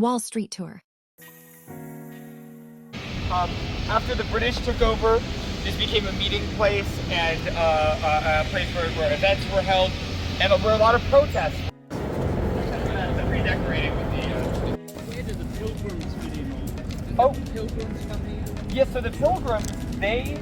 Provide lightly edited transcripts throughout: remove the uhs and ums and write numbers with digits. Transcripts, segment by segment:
Wall Street tour. After the British took over, this became a meeting place and a place where events were held, and there were a lot of protests. They're redecorated with Where did the Pilgrims fit in? Oh, the Pilgrims come here? yes, so the Pilgrims, they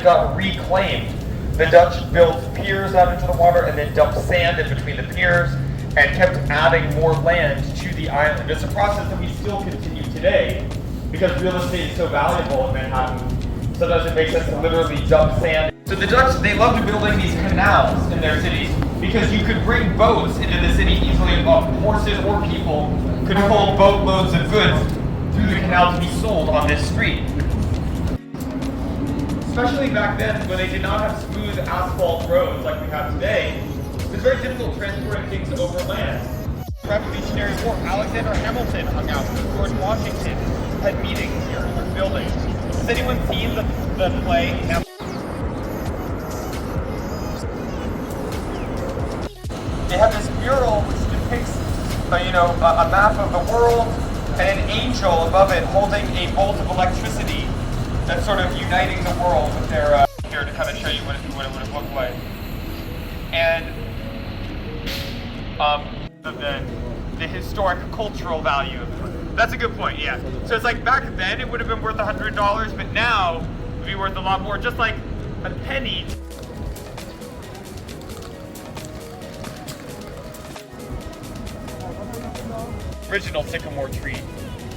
got reclaimed. The Dutch built piers out into the water and then dumped sand in between the piers and kept adding more land to the island. It's a process that we still continue today because real estate is so valuable in Manhattan. Sometimes it makes sense to literally dump sand. So the Dutch, they loved building these canals in their cities because you could bring boats into the city easily. Horses or people could pull boatloads of goods through the canal to be sold on this street. Especially back then when they did not have smooth asphalt roads like we have today, it was very difficult transporting things over land. Revolutionary War, Alexander Hamilton hung out with George Washington, had meetings here in this building. Has anyone seen the play Hamilton? They have this mural which depicts a map of the world and an angel above it holding a bolt of electricity that's sort of uniting the world with their here to kind of show you what it would have looked like. And the historic cultural value of it. That's a good point, yeah. So it's like back then it would have been worth $100, but now it would be worth a lot more, just like a penny. Original sycamore tree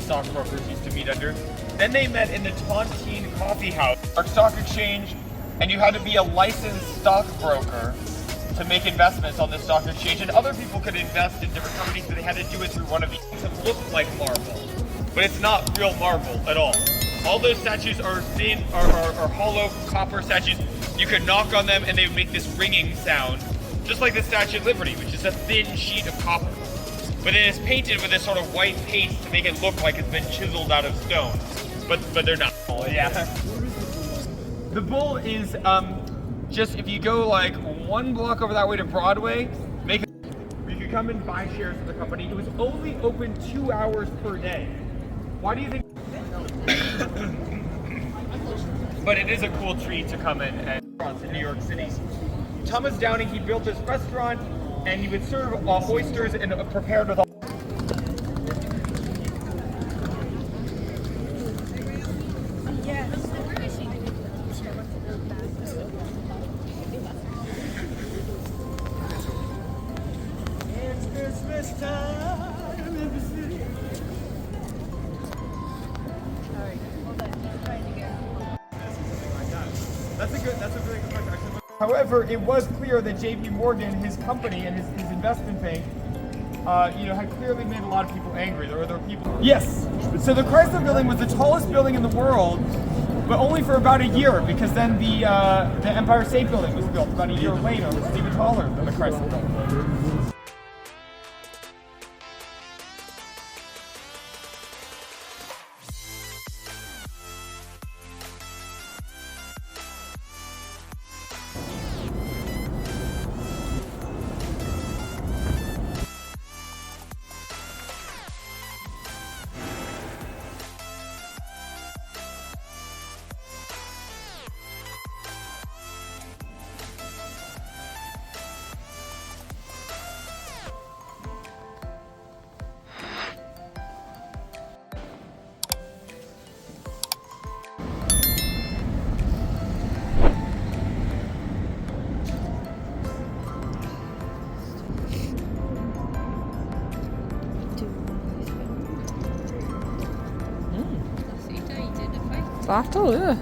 stockbrokers used to meet under. Then they met in the Tontine Coffee House, our stock exchange, and you had to be a licensed stockbroker to make investments on this stock exchange, and other people could invest in different companies, but they had to do it through one of these things that look like marble, but it's not real marble at all. All those statues are thin, are hollow copper statues. You could knock on them and they would make this ringing sound, just like the Statue of Liberty, which is a thin sheet of copper. But then it's painted with this sort of white paste to make it look like it's been chiseled out of stone. But they're not. Yeah. The bull is just if you go like one block over that way to Broadway, you could come and buy shares of the company. It was only open 2 hours per day. Why do you think? But it is a cool treat to come in New York City. Thomas Downing, he built this restaurant and he would serve oysters and prepared with all. It's Christmas time in the city. Sorry, hold on, just trying to get. That's a really good question. However, it was clear that J.P. Morgan, his company and his investment bank, had clearly made a lot of people angry. There were people. Yes. So the Chrysler Building was the tallest building in the world, but only for about a year, because then the Empire State Building was built about a year later, which is even taller than the Chrysler Building. Battle, yeah.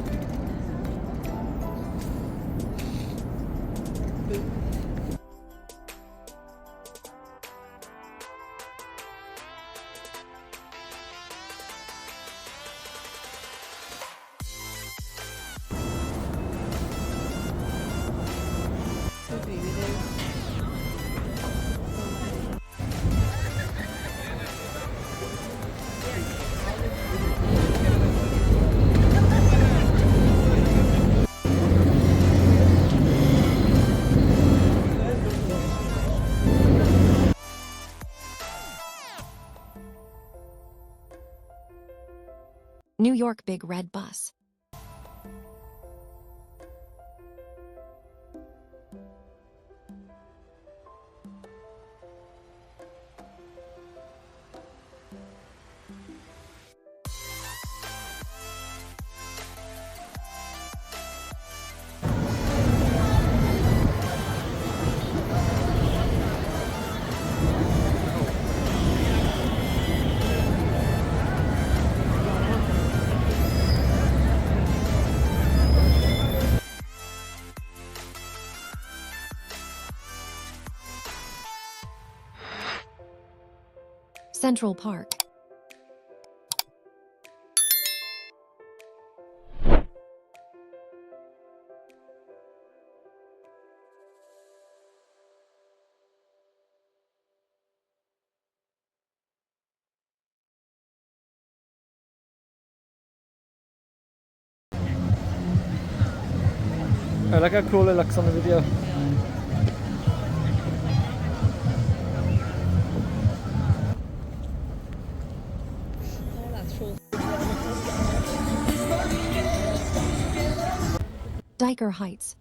New York Big Red Bus. Central Park. I like how cool it looks on the video. Dyker Heights.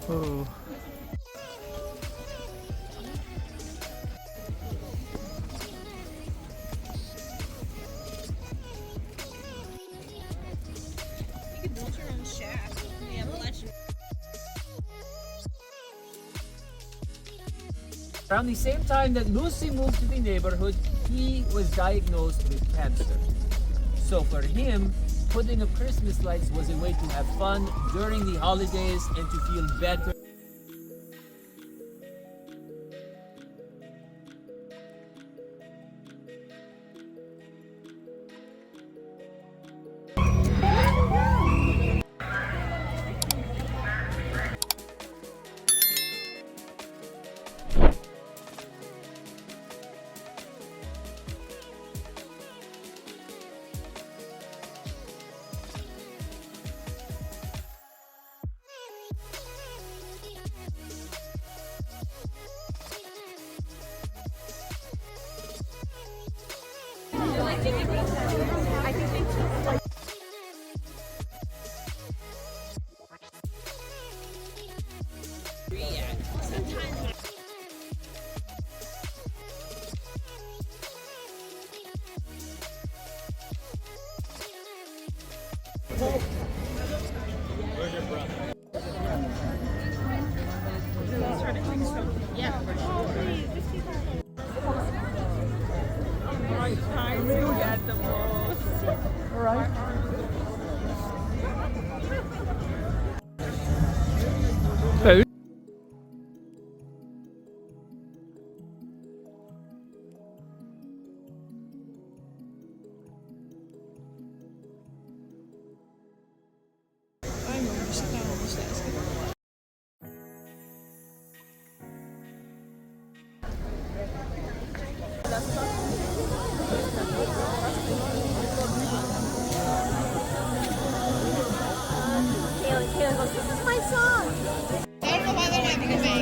Oh. You can build your own shack. Yeah, Around the same time that Lucy moved to the neighborhood, he was diagnosed with cancer. So for him, putting up Christmas lights was a way to have fun during the holidays and to feel better. I think they just like sometimes Where's your brother? yeah. I'm trying to get the most. All right. Food. Kayla goes, this is my song. I don't know why they're not because they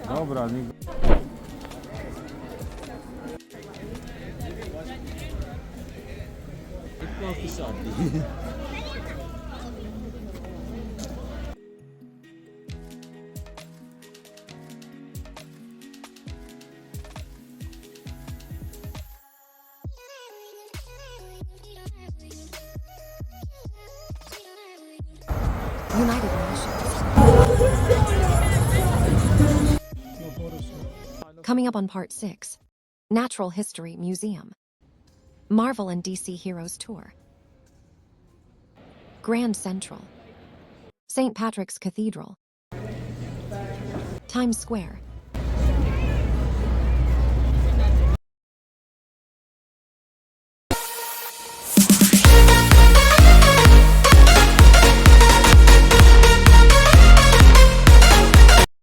Dobra, nie... Focus on. United Nations. Coming up on part 6, Natural History Museum. Marvel and DC Heroes Tour. Grand Central. St. Patrick's Cathedral. Times Square.